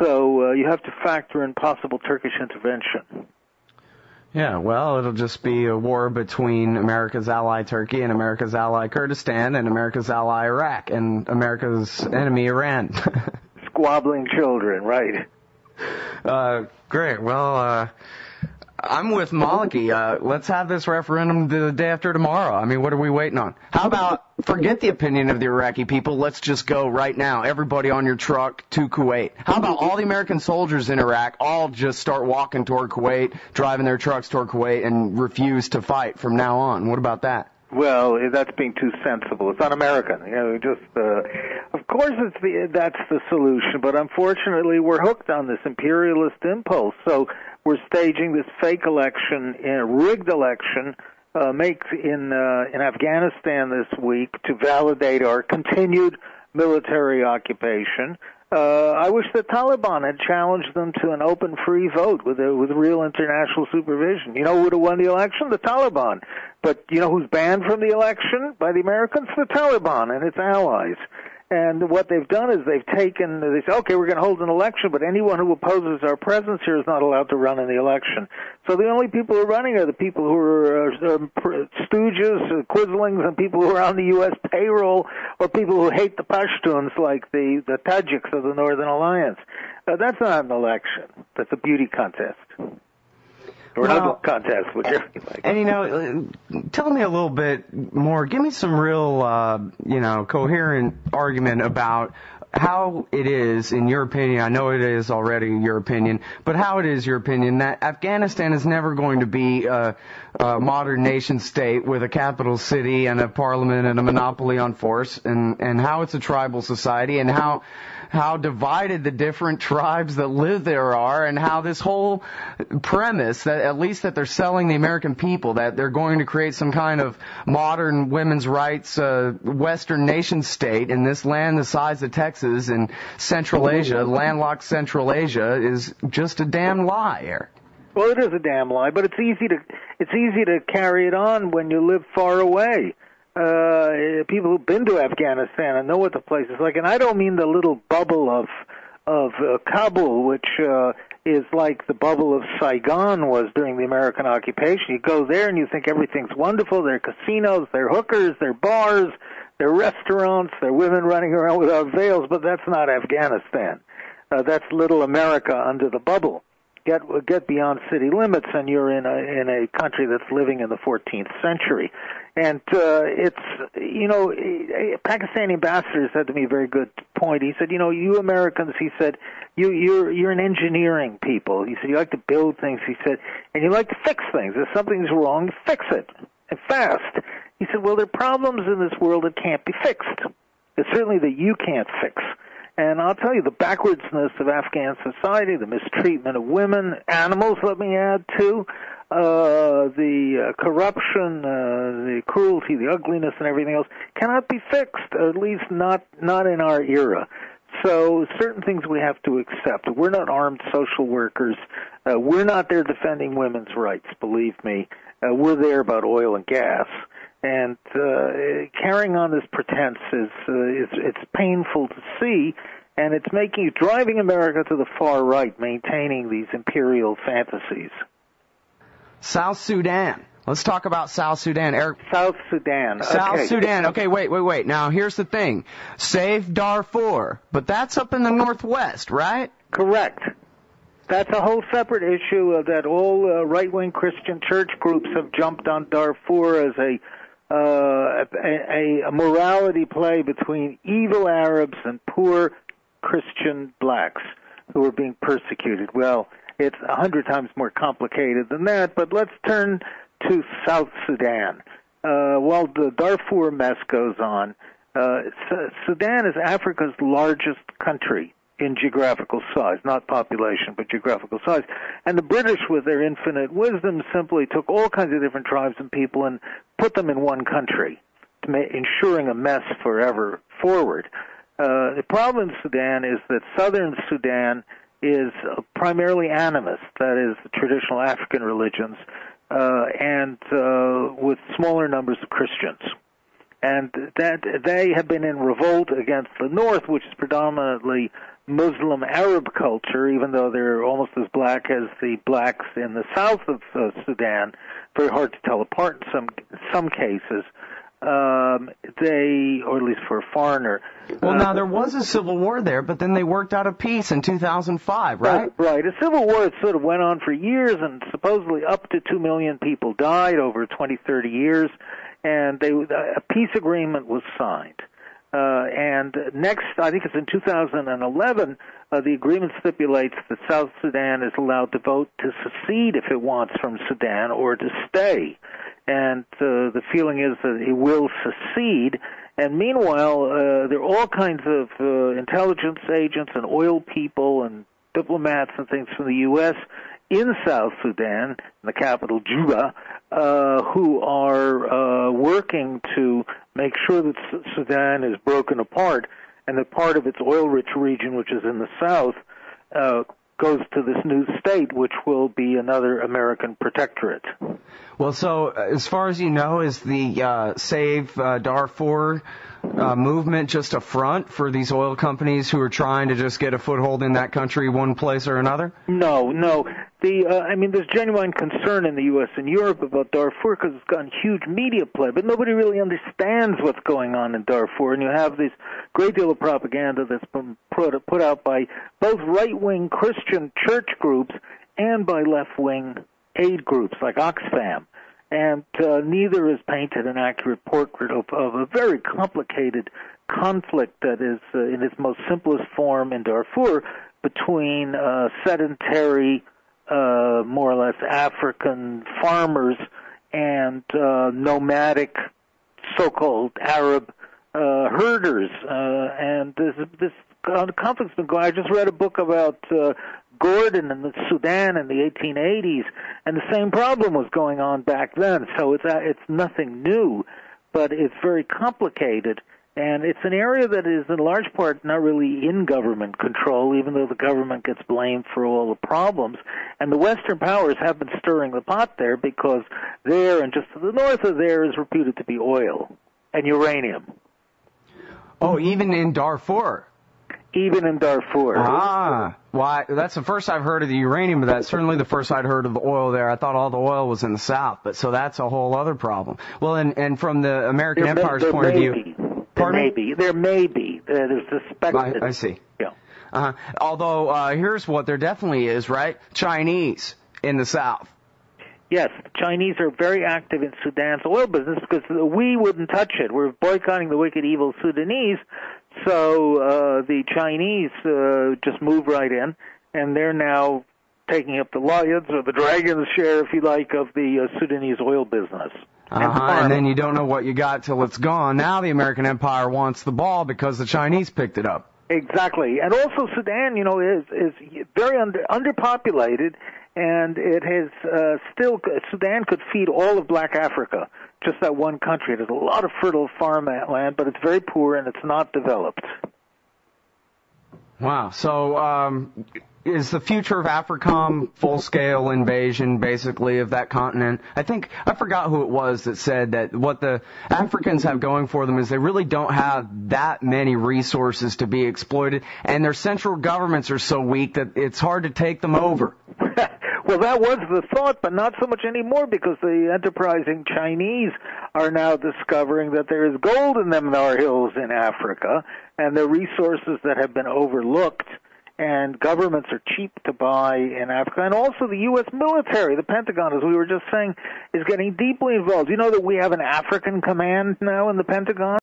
So you have to factor in possible Turkish intervention. Yeah, well, it'll just be a war between America's ally Turkey and America's ally Kurdistan and America's ally Iraq and America's enemy Iran. Squabbling children, right. Great. Well, I'm with Maliki. Let's have this referendum the day after tomorrow. I mean, what are we waiting on? How about forget the opinion of the Iraqi people? Let's just go right now. Everybody on your truck to Kuwait. How about all the American soldiers in Iraq all just start walking toward Kuwait, driving their trucks toward Kuwait, and refuse to fight from now on? What about that? Well, that's being too sensible. It's un-American. Of course, that's the solution. But unfortunately, we're hooked on this imperialist impulse. So we're staging this fake election, a rigged election, in Afghanistan this week to validate our continued military occupation. I wish the Taliban had challenged them to an open, free vote with real international supervision. You know who would have won the election? The Taliban. But you know who's banned from the election by the Americans? The Taliban and its allies. And what they've done is they say, okay, we're going to hold an election, but anyone who opposes our presence here is not allowed to run in the election. So the only people who are running are the people who are stooges, quislings, and people who are on the U.S. payroll, or people who hate the Pashtuns like the Tajiks of the Northern Alliance. That's not an election. That's a beauty contest. Or another contest, whichever you like. And, tell me a little bit more. Give me some real, coherent argument about how it is, in your opinion, I know it is already your opinion, but how it is your opinion that Afghanistan is never going to be a modern nation state with a capital city and a parliament and a monopoly on force, and how it's a tribal society, and how divided the different tribes that live there are, and how this whole premise that at least that they're selling the American people, that they're going to create some kind of modern women's rights Western nation state in this land the size of Texas in Central Asia, landlocked Central Asia, is just a damn lie, Eric. Well, it is a damn lie, but it's easy to carry it on when you live far away. People who've been to Afghanistan and know what the place is like, and I don't mean the little bubble of Kabul, which is like the bubble of Saigon was during the American occupation. You go there and you think everything's wonderful. There are casinos, there are hookers, there are bars, there are restaurants, there are women running around without veils, but that's not Afghanistan. That's little America under the bubble. Get beyond city limits, and you're in a country that's living in the 14th century. And a Pakistani ambassador said to me a very good point. He said, you Americans, he said, you're an engineering people. He said, you like to build things, he said, and you like to fix things. If something's wrong, fix it, and fast. He said, well, there are problems in this world that can't be fixed. It's certainly that you can't fix. And I'll tell you, the backwardsness of Afghan society, the mistreatment of women, animals, let me add, too, the corruption, the cruelty, the ugliness, and everything else cannot be fixed, at least not in our era. So certain things we have to accept. We're not armed social workers. We're not there defending women's rights, believe me. We're there about oil and gas. And carrying on this pretense it's painful to see, and it's driving America to the far right, maintaining these imperial fantasies. South Sudan. Let's talk about South Sudan, Eric. South Sudan. South Sudan. Okay, wait. Now, here's the thing. Save Darfur, but that's up in the northwest, right? Correct. That's a whole separate issue that all right-wing Christian church groups have jumped on Darfur as a morality play between evil Arabs and poor Christian blacks who are being persecuted. Well, it's 100 times more complicated than that, but let's turn to South Sudan. While the Darfur mess goes on, Sudan is Africa's largest country in geographical size, not population, but geographical size. And the British, with their infinite wisdom, simply took all kinds of different tribes and people and put them in one country, ensuring a mess forever forward. The problem in Sudan is that southern Sudan is primarily animist, that is, the traditional African religions, and with smaller numbers of Christians. And that they have been in revolt against the north, which is predominantly Muslim Arab culture, even though they're almost as black as the blacks in the south of Sudan. Very hard to tell apart in some cases. Or at least for a foreigner. Well, now there was a civil war there, but then they worked out a peace in 2005, right? Right. A civil war that sort of went on for years, and supposedly up to 2 million people died over 20, 30 years, and a peace agreement was signed. And next, I think it's in 2011, the agreement stipulates that South Sudan is allowed to vote to secede if it wants from Sudan or to stay. And the feeling is that it will secede. And meanwhile, there are all kinds of intelligence agents and oil people and diplomats and things from the U.S. in South Sudan, in the capital Juba, who are working to make sure that Sudan is broken apart and that part of its oil-rich region, which is in the south, goes to this new state, which will be another American protectorate. Well, so as far as you know, is the Save Darfur movement just a front for these oil companies who are trying to just get a foothold in that country one place or another? No. There's genuine concern in the U.S. and Europe about Darfur because it's gotten huge media play, but nobody really understands what's going on in Darfur, and you have this great deal of propaganda that's been put out by both right-wing Christian church groups and by left-wing aid groups like Oxfam. And neither has painted an accurate portrait of a very complicated conflict that is, in its most simplest form in Darfur, between sedentary, more or less African farmers and nomadic so-called Arab herders. And this conflict's been going. I just read a book about Gordon and the Sudan in the 1880s, and the same problem was going on back then. So it's nothing new, but it's very complicated, and it's an area that is in large part not really in government control, even though the government gets blamed for all the problems. And the Western powers have been stirring the pot there because there and just to the north of there is reputed to be oil and uranium. Oh, even in Darfur? Even in Darfur. Why? That's the first I've heard of the uranium, but that's certainly the first I'd heard of the oil there. I thought all the oil was in the south, but so that's a whole other problem. Well, and from the American Empire's point of view, there may be. That is suspected. I see. Yeah. Although here's what there definitely is, right? Chinese in the south. Yes, the Chinese are very active in Sudan's oil business because we wouldn't touch it. We're boycotting the wicked, evil Sudanese. So the Chinese just move right in, and they're now taking up the lions or the dragon's share, if you like, of the Sudanese oil business. And then you don't know what you got till it's gone. Now the American Empire wants the ball because the Chinese picked it up. Exactly. And also Sudan, is very underpopulated, and it has Sudan could feed all of black Africa, just that one country. There's a lot of fertile farmland, but it's very poor and it's not developed. Wow. So is the future of AFRICOM full-scale invasion, basically, of that continent? I forgot who it was that said that what the Africans have going for them is they really don't have that many resources to be exploited, and their central governments are so weak that it's hard to take them over. Well, that was the thought, but not so much anymore because the enterprising Chinese are now discovering that there is gold in them Nar Hills in Africa, and the resources that have been overlooked, and governments are cheap to buy in Africa. And also the U.S. military, the Pentagon, as we were just saying, is getting deeply involved. You know that we have an African command now in the Pentagon?